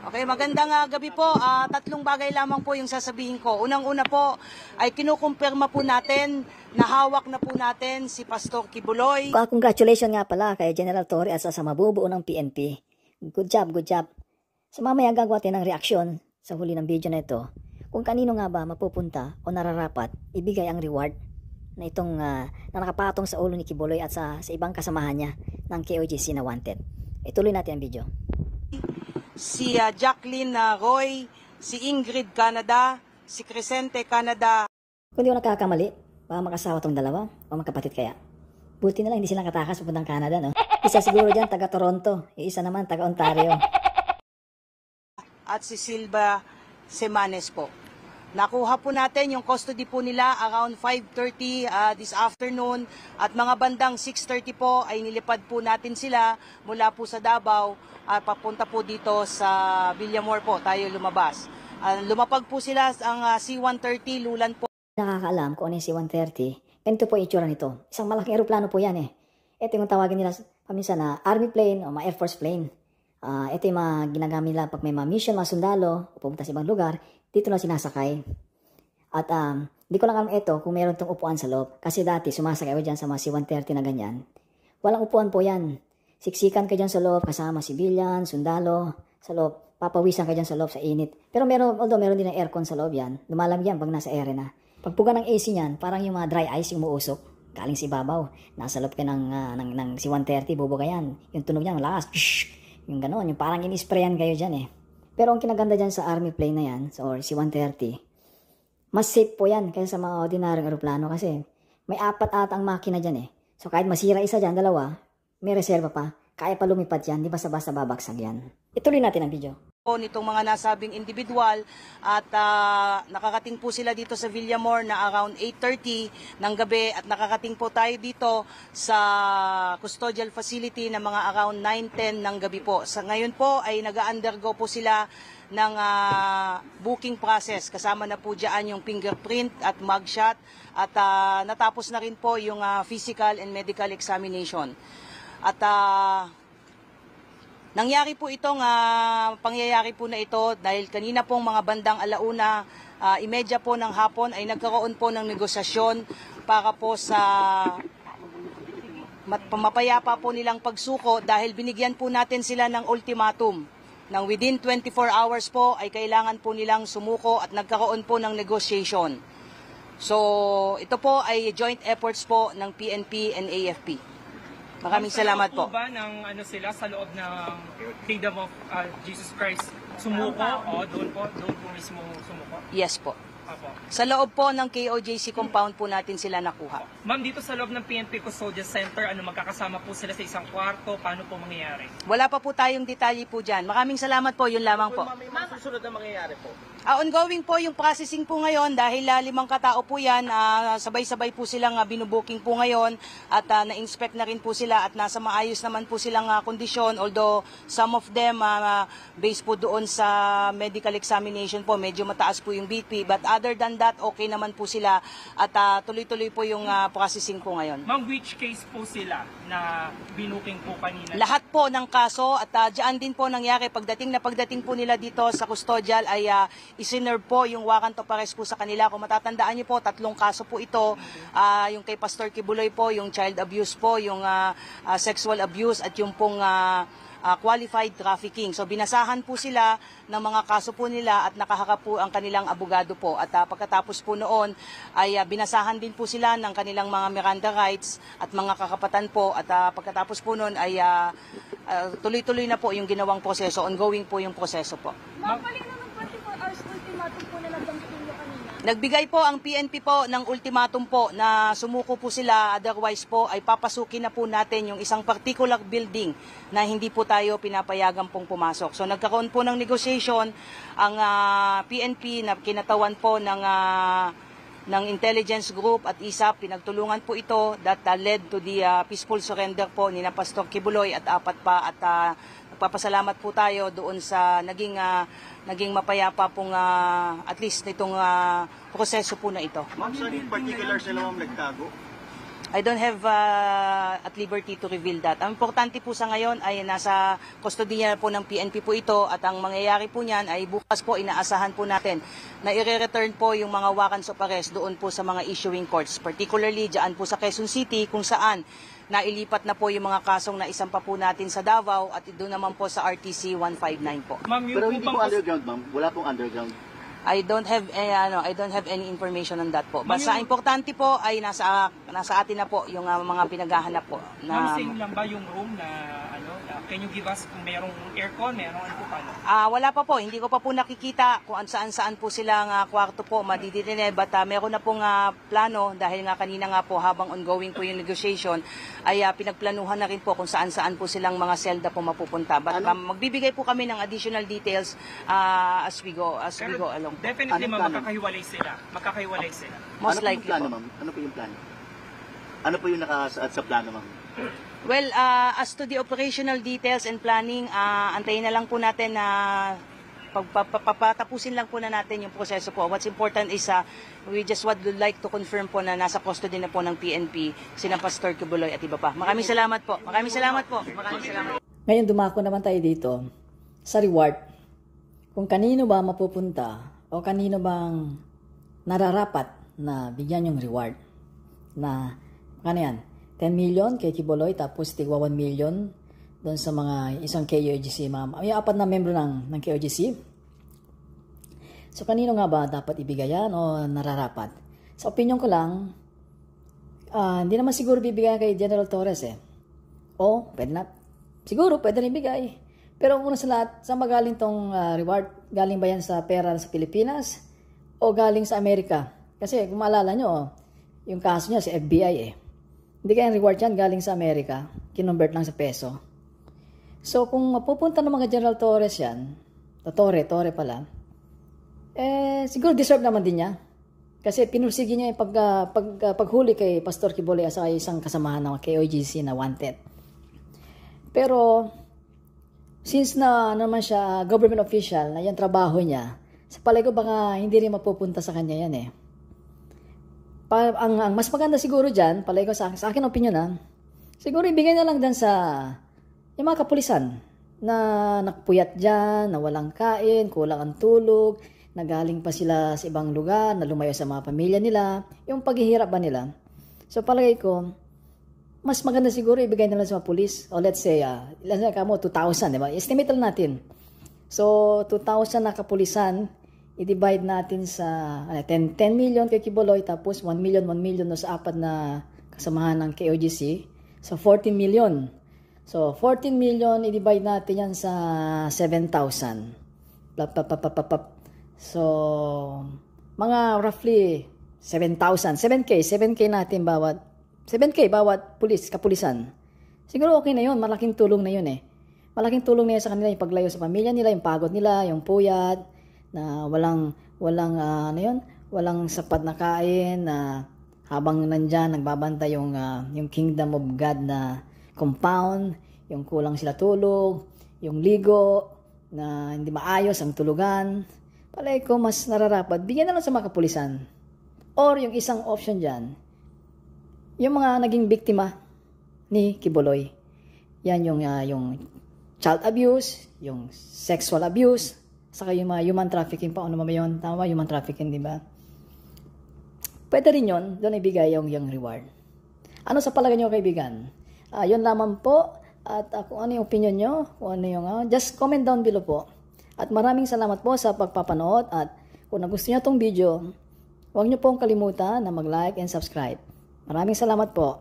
Okay, magandang gabi po. Tatlong bagay lamang po yung sasabihin ko. Unang-una po ay kinukumpirma po natin na hawak na po natin si Pastor Kibuloy. Congratulations nga pala kay General Torre at sa mabubuo ng PNP. Good job, good job. Sa mamaya gagawa tayo ng reaksyon sa huli ng video na ito. Kung kanino nga ba mapupunta o nararapat ibigay ang reward na itong na nakapatong sa ulo ni Kibuloy at sa ibang kasamahan niya ng KOJC na wanted. Ituloy natin ang video. Si Jacqueline Roy, si Ingrid Canada, si Crescente Canada. Kung di ko nakakamali, baka makasawa tong dalawa o magkapatid kaya. Buti na lang hindi silang katakas pupuntang Canada, no? Isa siguro dyan taga Toronto, isa naman taga Ontario. At si Silva Semanes po. Nakuha po natin yung custody po nila around 5:30 this afternoon at mga bandang 6:30 po ay nilipad po natin sila mula po sa Davao papunta po dito sa Villamor po tayo lumabas. Lumapag po sila ang C-130 Lulan po. Nakakaalam kung ano yung C-130. Ganito po yung itsura nito. Isang malaking eroplano po yan eh. Ito yung tawagin nila paminsan na Army plane o mga Air Force plane. Ito yung mga ginagamit nila pag may mga mission, mga sundalo o pupunta sa ibang lugar. Dito na sinasakay. At di ko lang alam ito kung meron itong upuan sa loob. Kasi dati sumasakay ako dyan sa mga C-130 na ganyan. Walang upuan po yan. Siksikan ka dyan sa loob kasama sibilyan, sundalo, sa loob. Papawisan ka dyan sa loob sa init. Pero although meron din ng aircon sa loob yan, lumalamig yan pag nasa ere na. Pagpuga ng AC niyan, parang yung mga dry ice yung umuusok. Galing si ibabaw. Nasa loob ka ng C-130, bubuga yan. Yung tunog niyan, malakas. Yung gano'n, yung parang in-sprayan kayo dyan eh. Pero ang kinaganda dyan sa army plane na yan, or C-130, mas safe po yan kaysa sa mga ordinaryong aeroplano kasi may 4 ata ang makina dyan eh. So kahit masira isa dyan, 2, may reserva pa. Kaya pa lumipad yan, di basta-basta babagsag yan. Ituloy natin ang video. Nitong mga nasabing individual at nakakating po sila dito sa Villamor na around 8:30 ng gabi at nakakating po tayo dito sa custodial facility na mga around 9:10 ng gabi po. Sa ngayon po ay nag-undergo po sila ng booking process. Kasama na po dyan yung fingerprint at mugshot at natapos na rin po yung physical and medical examination. At nangyari po itong pangyayari po na ito dahil kanina pong mga bandang 1:30 po ng hapon ay nagkaroon po ng negosasyon para po sa mapayapa po nilang pagsuko dahil binigyan po natin sila ng ultimatum. Nang within 24 hours po ay kailangan po nilang sumuko at nagkaroon po ng negotiation. So ito po ay joint efforts po ng PNP and AFP. Maraming salamat po. Ba ng sila sa loob ng Kingdom of Jesus Christ sumuko o doon po mismo sumuko? Yes po. Apo. Sa loob po ng KOJC compound po natin sila nakuha. Ma'am, dito sa loob ng PNP Custodial Center, magkakasama po sila sa isang kwarto? Paano po mangyayari? Wala pa po tayong detalye po dyan. Maraming salamat po, yun lamang po. Ma'am, susunod na mangyayari po? Ongoing po yung processing po ngayon dahil 5 katao po yan. Sabay-sabay po silang binubuking po ngayon at na-inspect na rin po sila at nasa maayos naman po silang kondisyon. Although some of them based po doon sa medical examination po, medyo mataas po yung BP. But other than that, okay naman po sila at tuloy-tuloy po yung processing po ngayon. Ma'am, which case po sila na binuking po kanina? Lahat po ng kaso at dyan din po nangyari pagdating po nila dito sa custodial ay isinerve po yung warrant of arrest po sa kanila. Kung matatandaan niyo po, 3 kaso po ito. Yung kay Pastor Kibuloy po, yung child abuse po, yung sexual abuse at yung pong qualified trafficking. So binasahan po sila ng mga kaso po nila at nakaharap po ang kanilang abogado po. At pagkatapos po noon ay binasahan din po sila ng kanilang mga Miranda rights at mga kakapatan po. At pagkatapos po noon ay tuloy-tuloy na po yung ginawang proseso. Ongoing po yung proseso po. Ultimatum po na nabangkin nyo kanina? Nagbigay po ang PNP po ng ultimatum po na sumuko po sila, otherwise po ay papasukin na po natin yung isang particular building na hindi po tayo pinapayagan pong pumasok. So nagkaroon po ng negotiation ang PNP na kinatawan po ng intelligence group at ISAP. Pinagtulungan po ito that led to the peaceful surrender po ni Pastor Kibuloy at 4 pa at nagpapasalamat po tayo doon sa naging mapayapa pong at least nitong proseso po na ito. Ma'am, saan in particular sila nagtago? I don't have at liberty to reveal that. Ang importante po sa ngayon ay nasa kustodiya po ng PNP po ito at ang mangyayari po niyan ay bukas po inaasahan po natin na i-return po yung mga warrants of arrest doon po sa mga issuing courts, particularly dyan po sa Quezon City kung saan nailipat na po yung mga kasong na isampa po natin sa Davao at doon naman po sa RTC 159 po. Ma'am, yung Pero hindi po upang- underground, ma'am. Wala pong underground. I don't have any information on that po. Basta Ma'am, importante po ay nasa atin na po yung mga pinaghahanap po Ma'am, na same lang ba yung room na can you give us kung mayroong aircon, mayroong ano po paano? wala pa po, hindi ko pa po nakikita kung saan po silang kwarto po madidinene, but meron na pong plano dahil nga kanina nga po habang ongoing po yung negotiation ay pinagplanuhan na rin po kung saan po silang mga selda po mapupunta. But magbibigay po kami ng additional details as we go along. Definitely, Anong ma'am, plano? magkakahiwalay sila. Most ano po yung likely plano, po. ma'am? Ano po yung plano? Ano po yung nakasaad sa plano, ma'am? Well, as to the operational details and planning, antayin na lang po natin na papatapusin lang po na natin yung proseso po. What's important is we just would like to confirm po na nasa custody na po ng PNP sina Pastor Kibuloy at iba pa. Maraming salamat po. Maraming salamat po. Maraming salamat. Ngayon dumako naman tayo dito sa reward. Kung kanino ba mapupunta o kanino bang nararapat na bigyan yung reward. Na, ano yan, 10 million kay Kibuloy tapos tigwa 1 million doon sa mga isang KOGC, ma'am. Yung apat na membro ng KOGC. So, kanino nga ba dapat ibigay yan o nararapat? Sa opinion ko lang, hindi naman siguro bibigyan kay General Torres eh. O, pwede na. Siguro, pwede rin bigay. Pero una sa lahat, saan magaling tong reward? Galing ba yan sa pera sa Pilipinas? O galing sa Amerika? Kasi kung maalala nyo, yung kaso niya sa FBI eh. Hindi kaya reward yan galing sa Amerika. Kinonvert lang sa peso. So kung mapupunta ng mga General Torres yan, Torre pala, siguro deserve naman din niya. Kasi pinursigi niya yung paghuli kay Pastor Kibuloy sa isang kasamahan ng KOGC na wanted. Pero, since na naman siya government official, na yung trabaho niya, sa palay ko baka hindi rin mapupunta sa kanya yan eh. Ang mas maganda siguro dyan, palay ko sa akin opinion siguro ibigay na lang dyan sa yung mga kapulisan na nakapuyat dyan, na walang kain, kulang ang tulog, na galing pa sila sa ibang lugar, na lumayo sa mga pamilya nila, yung paghihirap ba nila. So palagay ko, mas maganda siguro ibigay na lang sa mga pulis. O let's say, ilan na kamo, 2,000, diba? Estimate lang natin. So, 2,000 na kapulisan, i-divide natin sa 10 million kay Kibuloy, tapos 1 million no sa apat na kasamahan ng KOGC. So, 14 million. So, 14 million, i-divide natin yan sa 7,000. So, mga roughly 7,000. 7K natin bawat 7K bawat kapulisan. Siguro okay na yun. Malaking tulong na yun eh. Malaking tulong na yun sa kanila yung paglayo sa pamilya nila, yung pagod nila, yung puyat, na walang sapat na kain, na habang nandyan, nagbabanta yung kingdom of God na compound, yung kulang sila tulog, yung ligo, na hindi maayos ang tulugan. Palay ko mas nararapat, bigyan na lang sa mga kapulisan. Or yung isang option dyan, yung mga naging biktima ni Kibuloy. Yan yung child abuse, yung sexual abuse, saka yung mga human trafficking pa. Ano naman yun? Tama, human trafficking, di ba? Pwede rin yun, doon ibigay yung reward. Ano sa palagay nyo, kaibigan? Yun lamang po. At kung ano yung opinion nyo, kung ano yung, just comment down below po. At maraming salamat po sa pagpapanood. At kung nagustuhan nyo itong video, huwag nyo pong kalimutan na mag-like and subscribe. Maraming salamat po.